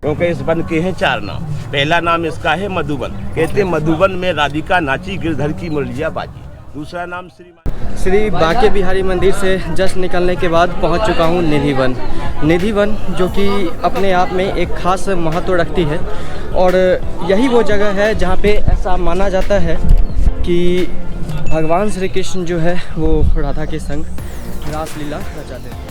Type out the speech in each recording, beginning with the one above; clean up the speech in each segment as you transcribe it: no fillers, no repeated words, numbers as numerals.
क्योंकि इस वन के हैं 4 नाम। पहला नाम इसका है मधुबन, कहते मधुबन में राधिका नाची गिरधर की मुरलिया बाजी। दूसरा नाम श्री बांके बिहारी मंदिर से जस्ट निकलने के बाद पहुंच चुका हूं निधिवन। निधिवन जो कि अपने आप में एक खास महत्व रखती है और यही वो जगह है जहां पे ऐसा माना जाता है कि भगवान श्री कृष्ण जो है वो राधा के संग रासलीला रचाते थे।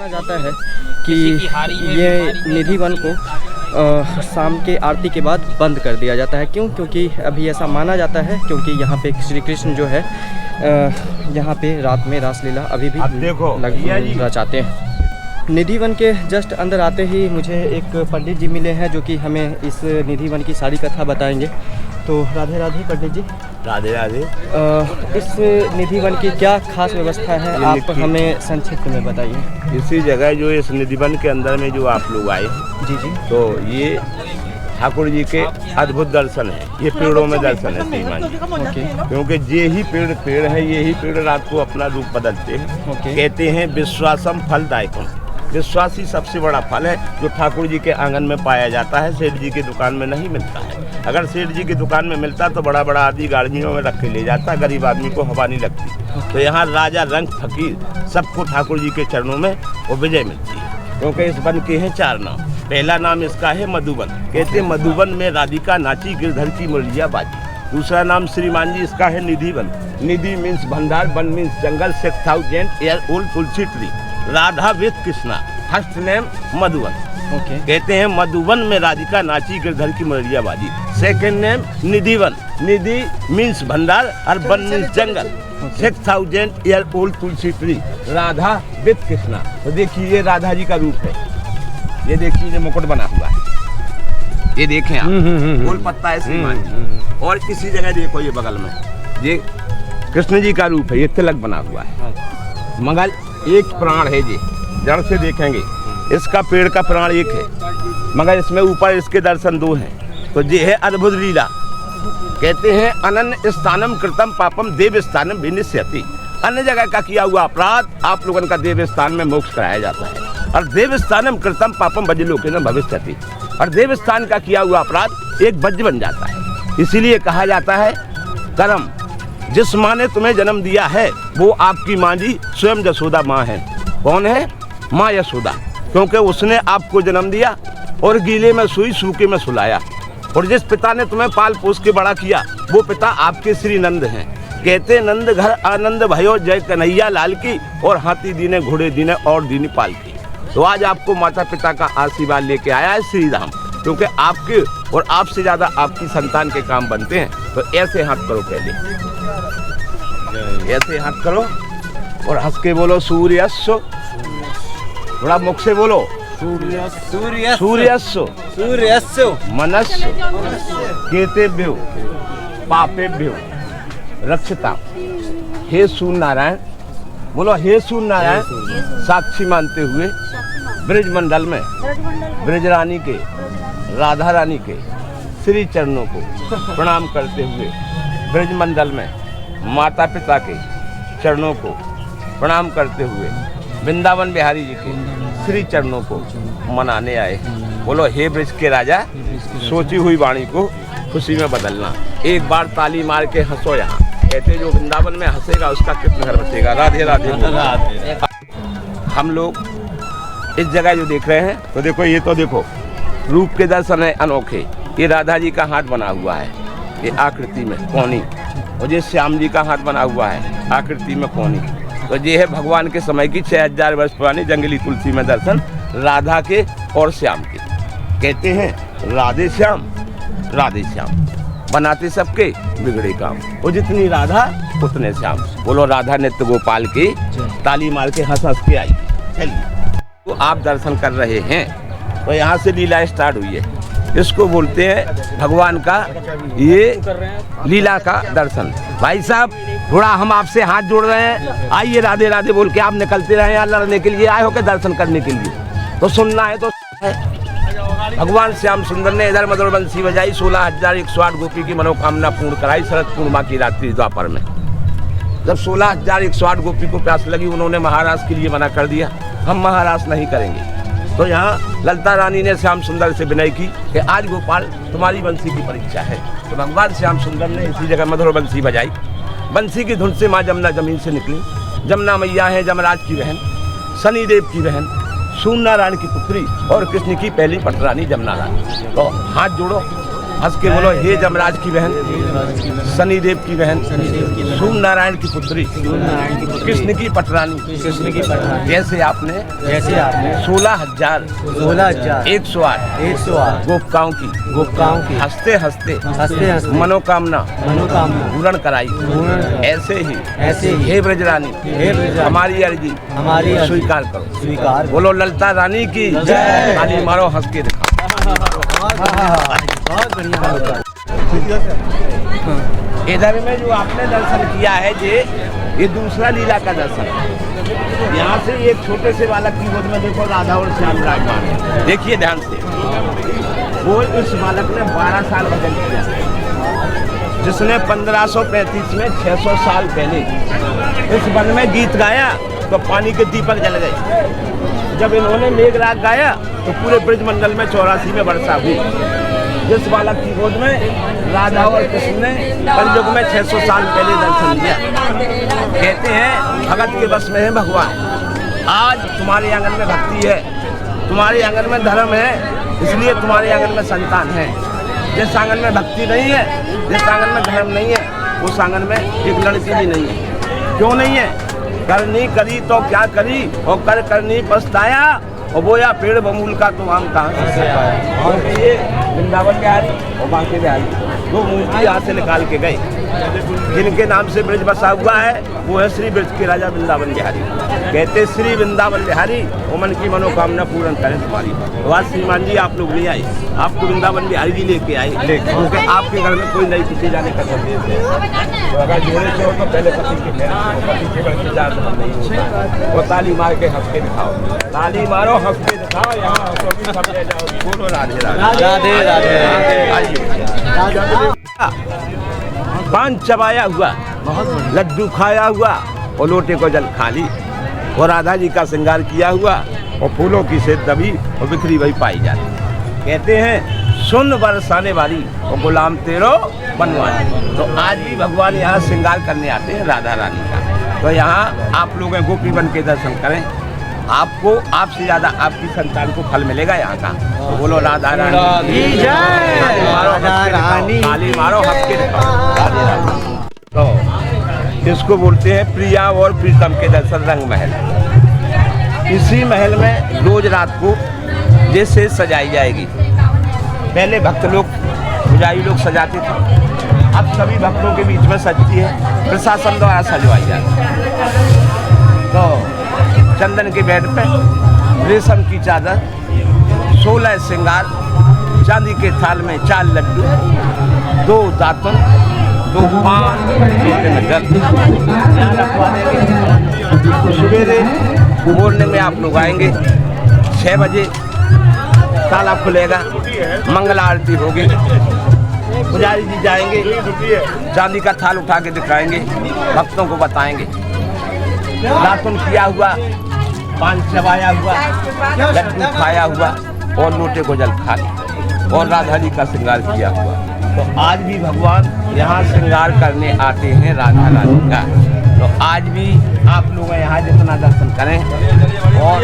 जाता है कि ये निधिवन को शाम के आरती के बाद बंद कर दिया जाता है। क्यों? क्योंकि अभी ऐसा माना जाता है क्योंकि यहाँ पे श्री कृष्ण जो है यहाँ पे रात में रासलीला अभी भी रचाते हैं। निधिवन के जस्ट अंदर आते ही मुझे एक पंडित जी मिले हैं जो कि हमें इस निधिवन की सारी कथा बताएंगे। तो राधे राधे पंडित जी। राधे राधे। इस निधिवन की क्या खास व्यवस्था है, आप हमें संक्षिप्त में बताइए। इसी जगह जो इस निधिवन के अंदर में जो आप लोग आए जी जी, तो ये ठाकुर जी के अद्भुत दर्शन है। ये पेड़ों में दर्शन है श्रीमान जी, क्योंकि ये ही पेड़ है, ये ही पेड़ रात को अपना रूप बदलते हैं। कहते हैं विश्वासम फलदायकम, विश्वासी सबसे बड़ा फल है जो ठाकुर जी के आंगन में पाया जाता है। सेठ जी की दुकान में नहीं मिलता है। अगर सेठ जी की दुकान में मिलता तो बड़ा बड़ा आदमी गाड़ियों में रख के ले जाता, गरीब आदमी को हवा नहीं लगती। तो यहाँ राजा रंग फकीर सबको ठाकुर जी के चरणों में वो विजय मिलती है, क्योंकि इस वन के हैं 4 नाम। पहला नाम इसका है मधुबन, कहते मधुबन में राधिका नाची गिरधर की मुरलिया बाजी। दूसरा नाम श्रीमान जी इसका है निधिवन। निधि मीन्स भंडार, one means jungle, 6000 year old Tulsi tree, Radha with Krishna, first name Madhuban. कहते हैं मधुबन में राधिका नाची गिरधर की मुरलिया बाजी। सेकंड नेम निधिवन, निधि मीन्स भंडार और one means jungle, 6000 year old Tulsi tree, Radha with Krishna. तो देखिए ये राधा जी का रूप है, ये देखिए ये मुकुट बना हुआ है, ये देखें आप, गोल पत्ता है श्रीमान जी। और इसी जगह देखो ये बगल में ये कृष्ण जी का रूप है, ये तिलक बना हुआ है। मगर एक प्राण है, जी जड़ से देखेंगे इसका पेड़ का प्राण एक है, मगर इसमें ऊपर इसके दर्शन 2 हैं। तो ये है अद्भुत लीला। कहते हैं अनन्य स्थानम कृतम पापम देव स्थानम विनिश्यति। अन्य जगह का किया हुआ अपराध आप लोगों का देव स्थान में मोक्ष कराया जाता है। और देव स्थानम कृतम पापम वज्रलोके न भविष्यति, और देव स्थान का किया हुआ अपराध एक वज्र बन जाता है। इसीलिए कहा जाता है कर्म, जिस माँ ने तुम्हें जन्म दिया है वो आपकी माँ जी स्वयं यशोदा माँ है। कौन है? माँ यशोदा, क्योंकि उसने आपको जन्म दिया और गीले में सुई सूखे में सुलाया। और जिस पिता ने तुम्हें पाल पोस के बड़ा किया वो पिता आपके श्री नंद हैं। कहते नंद घर आनंद भयो जय कन्हैया लाल की, और हाथी दीने घोड़े दीने और दीनी पाल की। तो आज आपको माता पिता का आशीर्वाद लेके आया है श्री राम, क्योंकि आपके और आपसे ज़्यादा आपकी संतान के काम बनते हैं। तो ऐसे हाथ करो, पहले ऐसे हाथ करो और हंस के बोलो सूर्यस्व, थोड़ा मुख से बोलो सूर्यस्व मनस्व केतेभ्यो पापेभ्यो रक्षता। हे सूर्य नारायण, बोलो हे सूर्य नारायण, साक्षी मानते हुए ब्रजमंडल में ब्रज रानी के, राधा रानी के श्री चरणों को प्रणाम करते हुए ब्रजमंडल में माता पिता के चरणों को प्रणाम करते हुए वृंदावन बिहारी जी के श्री चरणों को मनाने आए। बोलो हे ब्रज के राजा, सोची हुई वाणी को खुशी में बदलना। एक बार ताली मार के हंसो यहाँ, कहते जो वृंदावन में हंसेगा उसका कितना घर बचेगा। राधे राधे राधे। हम लोग इस जगह जो देख रहे हैं तो देखो, ये तो देखो रूप के दर्शन है अनोखे। ये राधा जी का हाथ बना हुआ है, ये आकृति में कोनी, और ये श्याम जी का हाथ बना हुआ है आकृति में कोनी। तो ये है भगवान के समय की 6000 वर्ष पुरानी जंगली तुलसी में दर्शन राधा के और श्याम के। कहते हैं राधे श्याम बनाते सबके बिगड़े काम, वो जितनी राधा उतने श्याम। बोलो राधा नित्य गोपाल की, ताली मार के हंस हंस के आई। चलिए, तो आप दर्शन कर रहे हैं तो यहाँ से लीला स्टार्ट हुई है। इसको बोलते हैं भगवान का ये लीला का दर्शन। भाई साहब थोड़ा हम आपसे हाथ जोड़ रहे हैं, आइए राधे राधे बोल के आप निकलते रहे। यहाँ लड़ने के लिए आए हो के दर्शन करने के लिए, तो सुनना है तो है। भगवान श्याम सुंदर ने इधर मधुर बंसी बजाई, 16,108 गोपी की मनोकामना पूर्ण कराई शरद पूर्णिमा की रात्रि द्वापर में। जब 16,108 गोपी को प्यास लगी, उन्होंने महाराज के लिए मना कर दिया, हम महाराज नहीं करेंगे। तो यहाँ ललिता रानी ने श्याम सुंदर से विनय की कि आज गोपाल तुम्हारी बंसी की परीक्षा है। तो भगवान श्याम सुंदर ने इसी जगह मधुर बंसी बजाई। बंसी की धुन से माँ जमुना जमीन से निकली। जमुना मैया है जमराज की बहन, शनिदेव की बहन, सूर्यनारायण की पुत्री और कृष्ण की पहली पटरानी जमुना रानी। तो हाथ जोड़ो, हंस के बोलो, हे जमराज की बहन, शनिदेव की बहन, सूर्यनारायण की पुत्री, कृष्ण की पटरानी, जैसे आपने 16,108 गोपिकाओं की हंसते हंसते मनोकामना पूर्ण कराई। ऐसे ही हे ब्रजरानी हमारी अर्जी स्वीकार करो। बोलो ललिता रानी की जय। ताली मारो, हंस के दिखाओ। बहुत बढ़िया। इधर में जो आपने दर्शन किया है ये दूसरा लीला का दर्शन। यहाँ से एक छोटे से बालक की गोद में देखो राधा और श्याम विराजमान है। देखिए ध्यान से, वो इस बालक ने 12 साल वजन किया, जिसने 1535 में 600 साल पहले इस वन में गीत गाया तो पानी के दीपक जल गए। जब इन्होंने मेघराग गाया तो पूरे ब्रजमंडल में 84 में वर्षा हुई। जिस बालक की गोद में राधा और कृष्ण ने कलयुग में 600 साल पहले दर्शन दिया। कहते हैं भगत के बस में है भगवान। आज तुम्हारे आंगन में भक्ति है, तुम्हारे आंगन में धर्म है, इसलिए तुम्हारे आंगन में संतान है। जिस आंगन में भक्ति नहीं है, जिस आंगन में धर्म नहीं है, उस आंगन में एक लड़की भी नहीं है। क्यों नहीं है? करनी करी तो क्या करी और कर करनी पछताया, और बोया पेड़ बमूल का तो आम कहाँ से आया। और ये वृंदावन बिहारी और बांके बिहारी दो मूर्ति यहाँ से निकाल के गए, जिनके नाम से ब्रज बसा हुआ है। वो है श्री ब्रज के राजा वृंदावन बिहारी। कहते श्री वृंदावन बिहारी वो मन की मनोकामना पूर्ण करें तुम्हारी। तो आज श्रीमान जी आप लोग ले आए, आपको वृंदावन बिहारी जी लेके आए, क्योंकि आपके घर में कोई नई किसी जाने का संदेश है। तो अगर जोड़े से हो तो पहले पति के पति के बढ़ के जा नहीं होता। वो ताली मार के हंस के दिखाओ, ताली मारो हंस के दिखाओ। यहाँ सब ले जाओ, बोलो राधे राधे राधे राधे। पान चबाया हुआ, लड्डू खाया हुआ और लोटे को जल खाली, और राधा जी का श्रृंगार किया हुआ और फूलों की सेध दबी और बिखरी वही पाई जाती। कहते हैं सुन बरसाने वाली और गुलाम तेरो बनवानी। तो आज भी भगवान यहाँ श्रृंगार करने आते हैं राधा रानी का। तो यहाँ आप लोग गोपी बन के दर्शन करें, आपको आपसे ज्यादा आपकी संतान को फल मिलेगा यहाँ का। तो बोलो राधा रानी की जय। ताली मारो, हंस के दिखाओ। तो इसको बोलते हैं प्रिया और प्रीतम के दर्शन रंग महल। इसी महल में रोज रात को जैसे सजाई जाएगी। पहले भक्त लोग पुजारी लोग सजाते थे, अब सभी भक्तों के बीच में सजती है, प्रशासन द्वारा सजवाई जाती है। तो चंदन के बेड पे रेशम की चादर, 16 श्रृंगार, चांदी के थाल में 4 लड्डू, 2 दातुन, 2 पान, में जल सवेरे मॉर्निंग में आप लोग आएंगे 6 बजे, ताला खुलेगा, मंगल आरती होगी, पुजारी जी जाएंगे, चांदी का थाल उठा के दिखाएंगे, भक्तों को बताएंगे दातुन किया हुआ, पान चबाया हुआ, लड्डू खाया हुआ और लोटे को जल खाली, और राधा जी का श्रृंगार किया हुआ। तो आज भी भगवान यहाँ श्रृंगार करने आते हैं राधा रानी का। तो आज भी आप लोग यहाँ जितना दर्शन करें और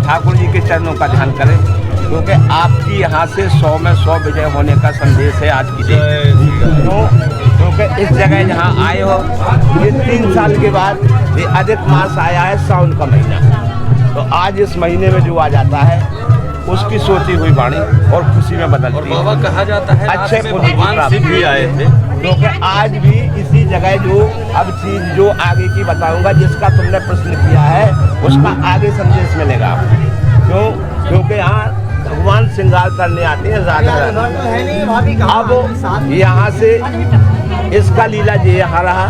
ठाकुर जी के चरणों का ध्यान करें, क्योंकि आपकी यहाँ से 100 में 100 विजय होने का संदेश है आज की डेट। क्योंकि इस जगह जहाँ आए हो, ये 3 साल के बाद ये अधिक मास आया है, सावन का महीना। तो आज इस महीने में जो आ जाता है उसकी सोची हुई वाणी और खुशी में बदलती है। बाबा कहा जाता है अच्छे पुण्य भी आए थे, क्योंकि आज भी इसी जगह जो अब चीज जो आगे की बताऊंगा, जिसका तुमने प्रश्न किया है उसका आगे संदेश मिलेगा। क्यों? क्योंकि यहाँ भगवान श्रृंगार करने आते हैं राधा रानी। अब यहाँ से इसका लीला ये यहाँ रहा।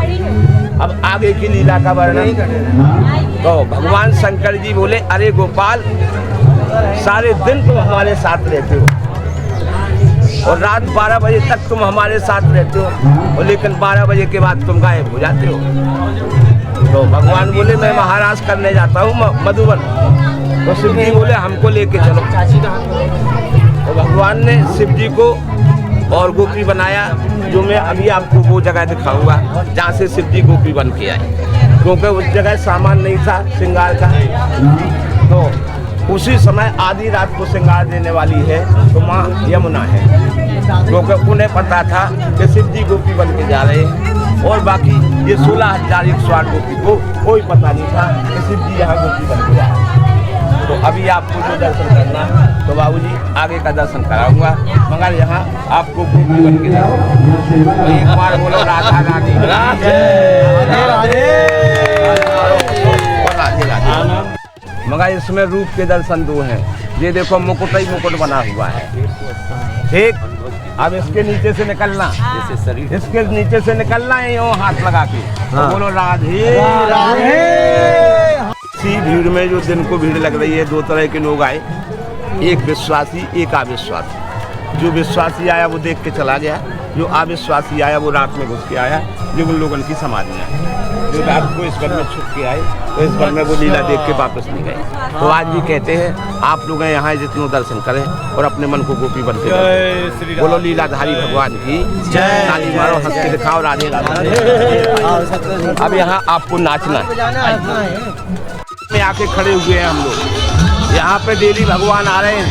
अब आगे की लीला का वर्णन तो भगवान शंकर जी बोले, अरे गोपाल, सारे दिन तुम हमारे साथ रहते हो और रात 12 बजे तक तुम हमारे साथ रहते हो, और लेकिन 12 बजे के बाद तुम गायब हो जाते हो। तो भगवान बोले, मैं महाराज करने जाता हूँ मधुबन। तो शिव जी बोले, हमको लेके चलो। तो भगवान ने शिव जी को और गोपी बनाया, जो मैं अभी आपको वो जगह दिखाऊंगा जहाँ से शिव जी गोपी बन के आए, क्योंकि उस जगह सामान नहीं था श्रृंगार का। तो उसी समय आधी रात को श्रृंगार देने वाली है तो माँ यमुना है, क्योंकि उन्हें पता था कि शिव जी गोपी बन के जा रहे हैं, और बाकी ये 16,108 गोपी को कोई पता नहीं था कि शिव जी यहाँ गोपी बन के जा रहे हैं। तो अभी आपको जो दर्शन करना है तो बाबूजी आगे का दर्शन कराऊंगा, मगर यहाँ आपको गोपी बन के तो एक बार बोलो राधा रानी राधे राधे राधे राधे। मगर इसमें रूप के दर्शन दो हैं। ये देखो मुकुट ही मुकुट बना हुआ है, ठीक। अब इसके नीचे से निकलना, इसके नीचे से निकलना है यूँ हाथ लगा के, तो बोलो राधे राधे। इसी भीड़ में जो दिन को भीड़ लग रही है, दो तरह के लोग आए, एक विश्वासी एक अविश्वासी। जो विश्वासी आया वो देख के चला गया, जो अविश्वासी आया वो रात में घुस के आया, जो उन लोगों की समाधि है। जो रात को इस घर में छुप के आए तो इस घर में वो लीला देख के वापस नहीं गए। तो आज भी कहते हैं आप लोग यहाँ जितने दर्शन करें और अपने मन को गोपी बनते हैं। बोलो लीलाधारी भगवान की जय। ताली मारो, हंस के दिखाओ राधे राधे। अब यहाँ आपको नाचना में आके खड़े हुए हैं हम लोग। यहाँ पे डेली भगवान आ रहे हैं,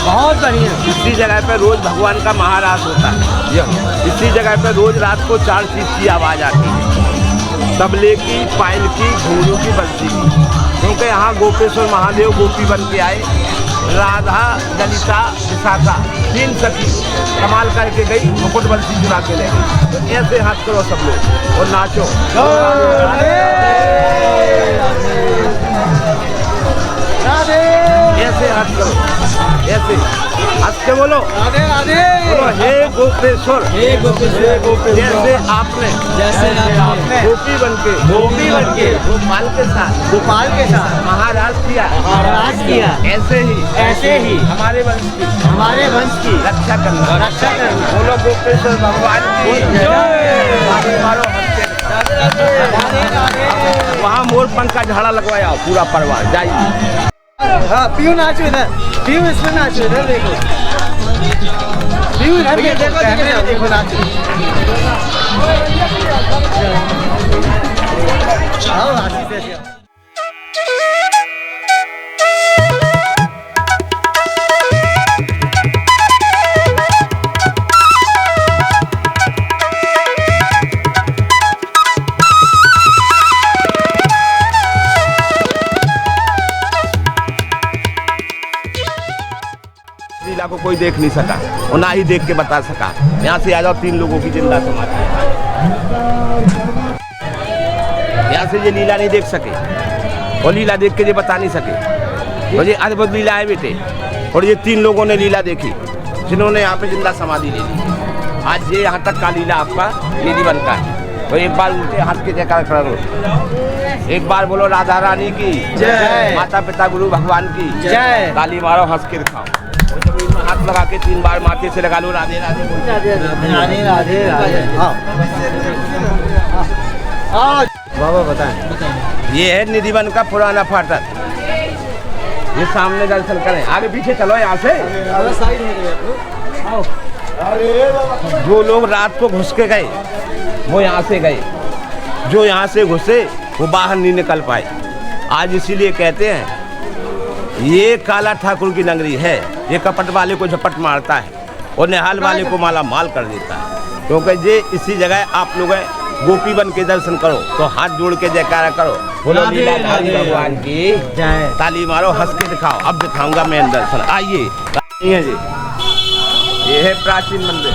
बहुत बढ़िया। इसी जगह पे रोज भगवान का महारास होता है। इसी जगह पे रोज रात को 4 चीज की आवाज आती है, तबले की, पायल की, घोड़ों की, बंसी की, क्योंकि यहाँ गोपेश्वर महादेव गोपी बन के आए। राधा, ललिता, विशाखा 3 सखी कमाल करके गई, मुकुट बंसी चुरा के ले गई। तो ऐसे हाथ करो सब लोग और नाचो। ऐसे हाथ करो, ऐसे हंस के बोलो राधे राधे। बोलो हे गोपेश्वर, हे गोपेश्वर। जैसे आपने गोपी बनके गोपाल के साथ महाराज किया, ऐसे ही हमारे वंश की रक्षा करना। बोलो गोपेश्वर भगवान की जय। वहाँ मोर पंख का झाड़ा लगवाया पूरा परिवार जाइए। हाँ, पीयू नाचो इधर, पीयू इसमें नाचो इधर, देखो पीयू इधर देखो नाचो। आओ आशीष से लीला को कोई देख नहीं सका और ना ही देख के बता सका। यहाँ से आ जाओ, 3 लोगों की जिंदा समाधि है। यहाँ से ये लीला नहीं देख सके और लीला देख के ये बता नहीं सके। और ये अद्भुत लीला है बेटे। और ये 3 लोगों ने लीला देखी जिन्होंने यहाँ पे जिंदा समाधि ले ली। आज ये यहाँ तक का लीला आपका निधि बनता है। तो एक बार उल्टे हाथ के जयकार करो, एक बार बोलो राधा रानी की जय, माता पिता गुरु भगवान की जय। ताली मारो, हंस के दिखाओ। हाथ लगा के 3 बार माथे से लगा लो राधे राधे राधे राधे राधे। बाबा बताएं। ये है निधिवन का पुराना फाटक। ये सामने दर्शन करें, आगे पीछे चलो यहाँ से। जो लोग रात को घुस के गए वो यहाँ से गए, जो यहाँ से घुसे वो बाहर नहीं निकल पाए। आज इसीलिए कहते हैं ये काला ठाकुर की नगरी है। ये कपट वाले को झपट मारता है और निहाल वाले को माला माल कर देता है। क्योंकि ये इसी जगह आप लोग गोपी बन के दर्शन करो तो हाथ जोड़ के जयकारा करो, बोलो लीलाधारी भगवान की जय। ताली मारो, हंस के दिखाओ। अब दिखाऊंगा मैं दर्शन। आइए, ये है प्राचीन मंदिर।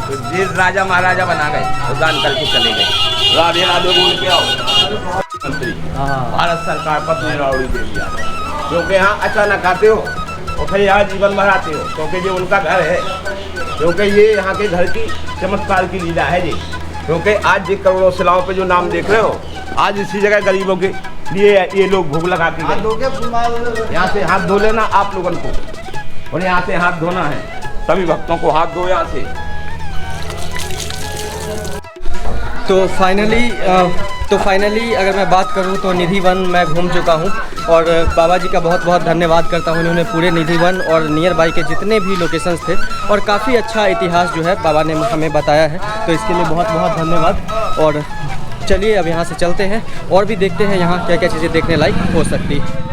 तो ये राजा महाराजा बना गए तो दान करके चले गए। राधे राधे बोल के आओ। मंत्री भारत सरकार पत्नी रावड़ी दे दिया, क्योंकि यहाँ अचानक आते हो और फिर यहाँ जीवन भर आते हो, क्योंकि ये उनका घर है, क्योंकि ये यहाँ के घर की चमत्कार की लीला है जी। क्योंकि आज ये करोड़ों शिलाओं पे जो नाम देख रहे हो, आज इसी जगह गरीबों के लिए ये लोग भोग लगा के गए। यहाँ से हाथ धो लेना आप लोगों को, और यहाँ से हाथ धोना है, सभी भक्तों को हाथ धो यहाँ से। तो फाइनली अगर मैं बात करूं तो निधि वन मैं घूम चुका हूं, और बाबा जी का बहुत बहुत धन्यवाद करता हूं। इन्होंने पूरे निधि वन और नियर बाई के जितने भी लोकेशंस थे, और काफ़ी अच्छा इतिहास जो है बाबा ने हमें बताया है, तो इसके लिए बहुत बहुत धन्यवाद। और चलिए अब यहाँ से चलते हैं और भी देखते हैं यहाँ क्या क्या चीज़ें देखने लायक हो सकती है।